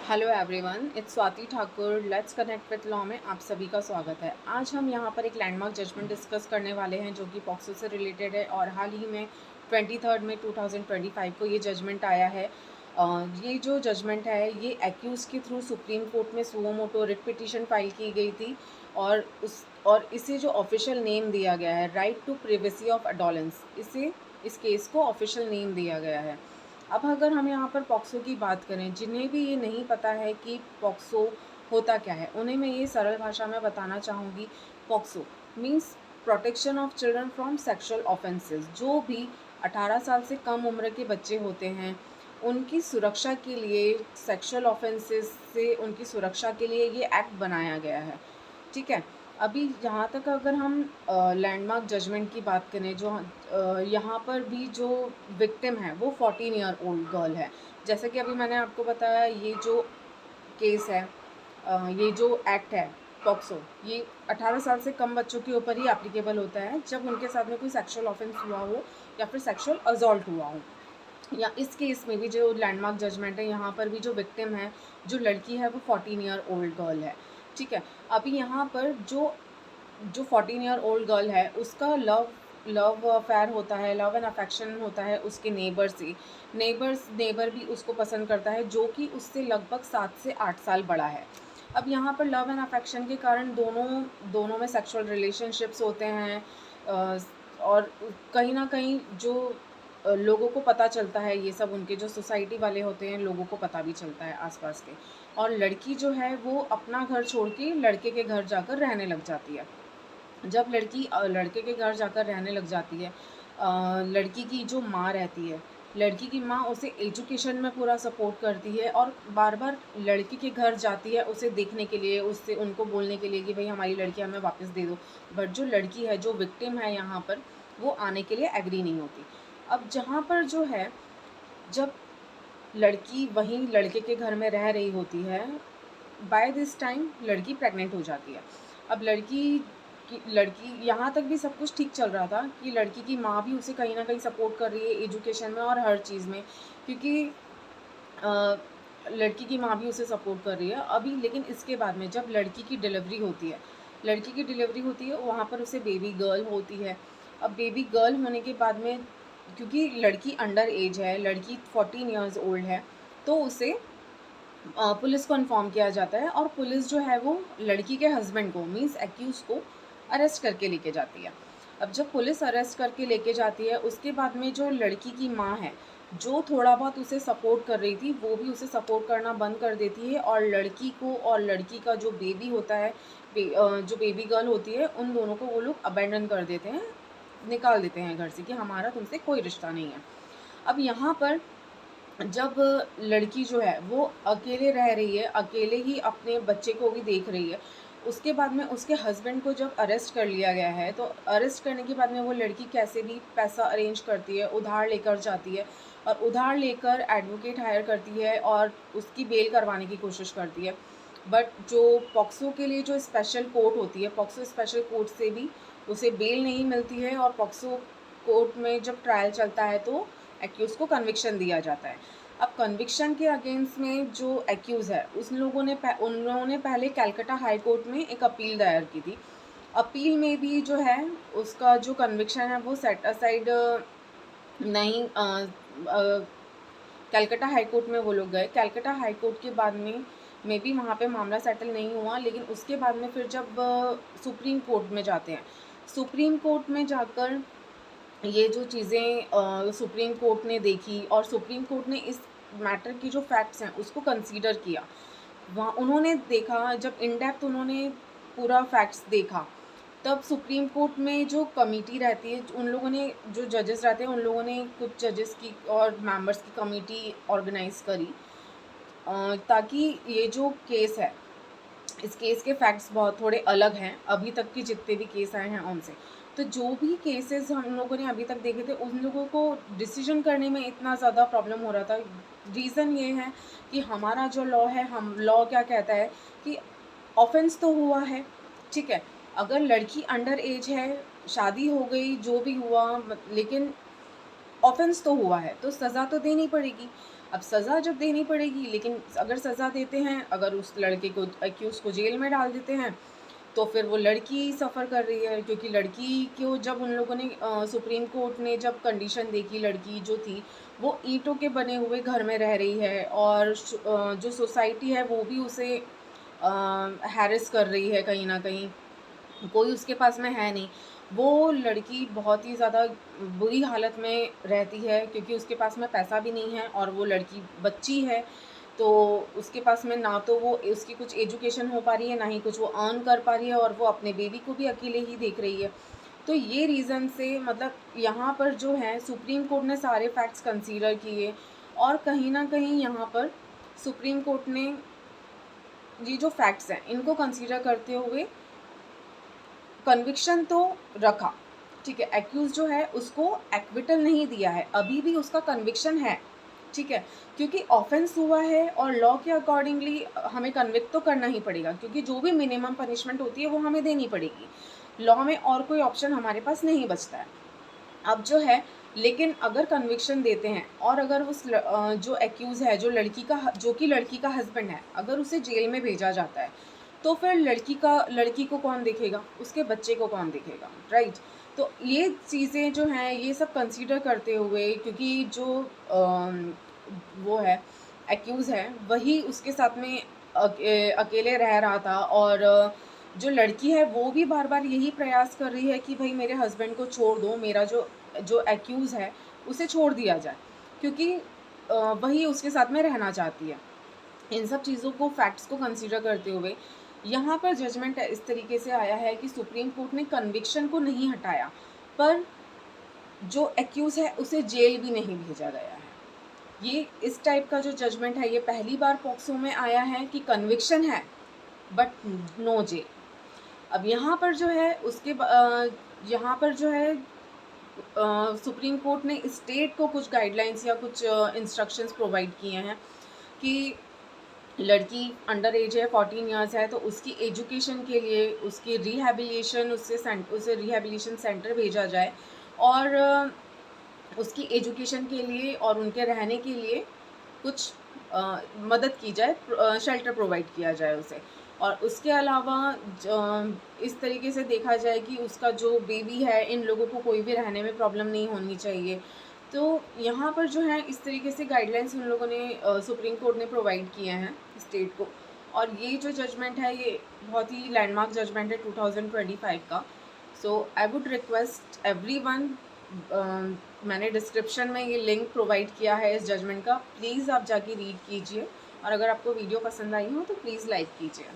Hello everyone, it's Swati Thakur. Let's connect with law में आप सभी का स्वागत है। आज हम यहाँ पर एक लैंडमार्क जजमेंट डिस्कस करने वाले हैं जो कि पॉक्सो से रिलेटेड है और हाल ही में 23 में 2025 को ये जजमेंट आया है। ये जो जजमेंट है ये एक्यूज़ के थ्रू सुप्रीम कोर्ट में suo motu writ petition file की गई थी और इसे जो ऑफिशियल नेम दिया गया है राइट टू प्रिवेसी ऑफ अडोलेंस, इस केस को ऑफिशियल नेम दिया गया है। अब अगर हम यहाँ पर पॉक्सो की बात करें, जिन्हें भी ये नहीं पता है कि पॉक्सो होता क्या है, उन्हें मैं ये सरल भाषा में बताना चाहूँगी। POCSO means protection of children from sexual offences. जो भी 18 साल से कम उम्र के बच्चे होते हैं उनकी सुरक्षा के लिए, सेक्सुअल ऑफेंसेस से उनकी सुरक्षा के लिए ये एक्ट बनाया गया है। ठीक है। अभी यहाँ तक अगर हम लैंडमार्क जजमेंट की बात करें, जो यहाँ पर भी जो विक्टिम है वो 14 ईयर ओल्ड गर्ल है। जैसे कि अभी मैंने आपको बताया, ये जो केस है, ये जो एक्ट है पॉक्सो, ये 18 साल से कम बच्चों के ऊपर ही एप्लीकेबल होता है जब उनके साथ में कोई सेक्सुअल ऑफेंस हुआ हो या फिर सेक्सुअल असॉल्ट हुआ हो। या इस केस में भी जो लैंडमार्क जजमेंट है, यहाँ पर भी जो विक्टिम है, जो लड़की है, वो 14 ईयर ओल्ड गर्ल है। ठीक है। अभी यहाँ पर जो जो 14 ईयर ओल्ड गर्ल है उसका लव अफेयर होता है, लव एंड अफेक्शन होता है उसके नेबर से। नेबर भी उसको पसंद करता है जो कि उससे लगभग 7 से 8 साल बड़ा है। अब यहाँ पर लव एंड अफेक्शन के कारण दोनों में सेक्सुअल रिलेशनशिप्स होते हैं। अ, और कहीं ना कहीं जो लोगों को पता चलता है, ये सब उनके जो सोसाइटी वाले होते हैं लोगों को पता भी चलता है आसपास के। और लड़की जो है वो अपना घर छोड़ के लड़के के घर जाकर रहने लग जाती है। जब लड़की लड़के के घर जाकर रहने लग जाती है, लड़की की जो माँ रहती है, लड़की की माँ उसे एजुकेशन में पूरा सपोर्ट करती है और बार बार लड़की के घर जाती है उसे देखने के लिए, उससे उनको बोलने के लिए कि भाई हमारी लड़की हमें वापस दे दो। बट जो लड़की है, जो विक्टिम है यहाँ पर, वो आने के लिए एग्री नहीं होती। अब जहाँ पर जो है, जब लड़की वहीं लड़के के घर में रह रही होती है, बाय दिस टाइम लड़की प्रेग्नेंट हो जाती है। अब लड़की यहाँ तक भी सब कुछ ठीक चल रहा था कि लड़की की माँ भी उसे कहीं ना कहीं सपोर्ट कर रही है एजुकेशन में और हर चीज़ में, क्योंकि अ, लड़की की माँ भी उसे सपोर्ट कर रही है अभी। लेकिन इसके बाद में जब लड़की की डिलीवरी होती है वहाँ पर उसे बेबी गर्ल होती है। अब बेबी गर्ल होने के बाद में, क्योंकि लड़की अंडर एज है, लड़की 14 ईयर्स ओल्ड है, तो उसे पुलिस को इन्फॉर्म किया जाता है और पुलिस जो है वो लड़की के हस्बैंड को, मीन्स एक्यूज को, अरेस्ट करके लेके जाती है। अब जब पुलिस अरेस्ट करके लेके जाती है उसके बाद में जो लड़की की माँ है, जो थोड़ा बहुत उसे सपोर्ट कर रही थी, वो भी उसे सपोर्ट करना बंद कर देती है और लड़की को और लड़की का जो बेबी होता है, जो बेबी गर्ल होती है, उन दोनों को वो लोग अबेंडन कर देते हैं, निकाल देते हैं घर से कि हमारा तुमसे कोई रिश्ता नहीं है। अब यहाँ पर जब लड़की जो है वो अकेले रह रही है, अकेले ही अपने बच्चे को भी देख रही है, उसके बाद में उसके हस्बैंड को जब अरेस्ट कर लिया गया है, तो अरेस्ट करने के बाद में वो लड़की कैसे भी पैसा अरेंज करती है, उधार लेकर जाती है और उधार लेकर एडवोकेट हायर करती है और उसकी बेल करवाने की कोशिश करती है। बट जो पॉक्सो के लिए जो स्पेशल कोर्ट होती है, पॉक्सो स्पेशल कोर्ट से भी उसे बेल नहीं मिलती है और पॉक्सो कोर्ट में जब ट्रायल चलता है तो एक्यूज़ को कन्विक्शन दिया जाता है। अब कन्विक्शन के अगेंस्ट में जो एक्यूज़ है, उन लोगों ने पहले कलकत्ता हाई कोर्ट में एक अपील दायर की थी। अपील में भी जो है उसका जो कन्विक्शन है वो सेट असाइड नहीं, कलकत्ता हाई कोर्ट में वो लोग गए। कलकत्ता हाई कोर्ट के बाद में भी वहाँ पे मामला सेटल नहीं हुआ, लेकिन उसके बाद में फिर जब सुप्रीम कोर्ट में जाते हैं, सुप्रीम कोर्ट में जाकर ये जो चीज़ें सुप्रीम कोर्ट ने देखी और सुप्रीम कोर्ट ने इस मैटर की जो फैक्ट्स हैं उसको कंसीडर किया। वहाँ उन्होंने देखा, जब इन डेप्थ उन्होंने पूरा फैक्ट्स देखा, तब सुप्रीम कोर्ट में जो कमेटी रहती है, उन लोगों ने, जो जजेस रहते हैं, उन लोगों ने कुछ जजेस की और मेंबर्स की कमेटी ऑर्गेनाइज करी, ताकि ये जो केस है, इस केस के फैक्ट्स बहुत थोड़े अलग हैं अभी तक के जितने भी केस आए हैं उनसे। तो जो भी केसेस हम लोगों ने अभी तक देखे थे, उन लोगों को डिसीजन करने में इतना ज़्यादा प्रॉब्लम हो रहा था। रीज़न ये है कि हमारा जो लॉ है, हम लॉ क्या कहता है कि ऑफेंस तो हुआ है, ठीक है, अगर लड़की अंडर एज है, शादी हो गई, जो भी हुआ, लेकिन ऑफेंस तो हुआ है तो सज़ा तो देनी पड़ेगी। अब सज़ा जब देनी पड़ेगी, लेकिन अगर सज़ा देते हैं, अगर उस लड़के को एक्यूज़ को जेल में डाल देते हैं, तो फिर वो लड़की सफ़र कर रही है, क्योंकि लड़की को जब उन लोगों ने सुप्रीम कोर्ट ने जब कंडीशन देखी, लड़की जो थी वो ईंटों के बने हुए घर में रह रही है और जो सोसाइटी है वो भी उसे हैरेस कर रही है कहीं न कहीं, कोई उसके पास में है नहीं। वो लड़की बहुत ही ज़्यादा बुरी हालत में रहती है, क्योंकि उसके पास में पैसा भी नहीं है और वो लड़की बच्ची है, तो उसके पास में ना तो वो उसकी कुछ एजुकेशन हो पा रही है, ना ही कुछ वो अर्न कर पा रही है, और वो अपने बेबी को भी अकेले ही देख रही है। तो ये रीज़न से मतलब यहाँ पर जो है सुप्रीम कोर्ट ने सारे फैक्ट्स कंसीडर किए, और कहीं न कहीं यहाँ पर सुप्रीम कोर्ट ने ये जो फैक्ट्स हैं इनको कंसीडर करते हुए कन्विक्शन तो रखा, ठीक है। एक्यूज़ जो है उसको एक्विटल नहीं दिया है, अभी भी उसका कन्विक्शन है, ठीक है। क्योंकि ऑफेंस हुआ है और लॉ के अकॉर्डिंगली हमें कन्विक्ट तो करना ही पड़ेगा, क्योंकि जो भी मिनिमम पनिशमेंट होती है वो हमें देनी पड़ेगी। लॉ में और कोई ऑप्शन हमारे पास नहीं बचता है। अब जो है, लेकिन अगर कन्विक्शन देते हैं और अगर जो एक्यूज़ है, जो कि लड़की का हस्बैंड है, अगर उसे जेल में भेजा जाता है, तो फिर लड़की को कौन देखेगा? उसके बच्चे को कौन देखेगा, राइट? तो ये चीज़ें जो हैं, ये सब कंसीडर करते हुए, क्योंकि जो वो है, एक्यूज़ है, वही उसके साथ में अकेले रह रहा था, और जो लड़की है वो भी बार-बार यही प्रयास कर रही है कि भई मेरे हस्बैंड को छोड़ दो, मेरा जो जो एक्यूज़ है उसे छोड़ दिया जाए, क्योंकि वही उसके साथ में रहना चाहती है। इन सब चीज़ों को, फैक्ट्स को कंसीडर करते हुए यहाँ पर जजमेंट इस तरीके से आया है कि सुप्रीम कोर्ट ने कन्विक्शन को नहीं हटाया, पर जो एक्यूज़ है उसे जेल भी नहीं भेजा गया है। ये इस टाइप का जो जजमेंट है, ये पहली बार पॉक्सो में आया है कि कन्विक्शन है बट नो जेल। अब यहाँ पर जो है यहाँ पर जो है सुप्रीम कोर्ट ने स्टेट को कुछ गाइडलाइंस या कुछ इंस्ट्रक्शंस प्रोवाइड किए हैं कि लड़की अंडर एज है, 14 इयर्स है, तो उसकी एजुकेशन के लिए उसकी उसे रिहैबिलिटेशन सेंटर भेजा जाए, और उसकी एजुकेशन के लिए और उनके रहने के लिए कुछ मदद की जाए, शेल्टर प्रोवाइड किया जाए उसे। और उसके अलावा इस तरीके से देखा जाए कि उसका जो बेबी है, इन लोगों को कोई भी रहने में प्रॉब्लम नहीं होनी चाहिए। तो यहाँ पर जो है इस तरीके से गाइडलाइंस उन लोगों ने सुप्रीम कोर्ट ने प्रोवाइड किए हैं स्टेट को, और ये जो जजमेंट है ये बहुत ही लैंडमार्क जजमेंट है 2025 का। सो आई वुड रिक्वेस्ट एवरीवन, मैंने डिस्क्रिप्शन में ये लिंक प्रोवाइड किया है इस जजमेंट का, प्लीज़ आप जाके रीड कीजिए, और अगर आपको वीडियो पसंद आई हो तो प्लीज़ लाइक कीजिए।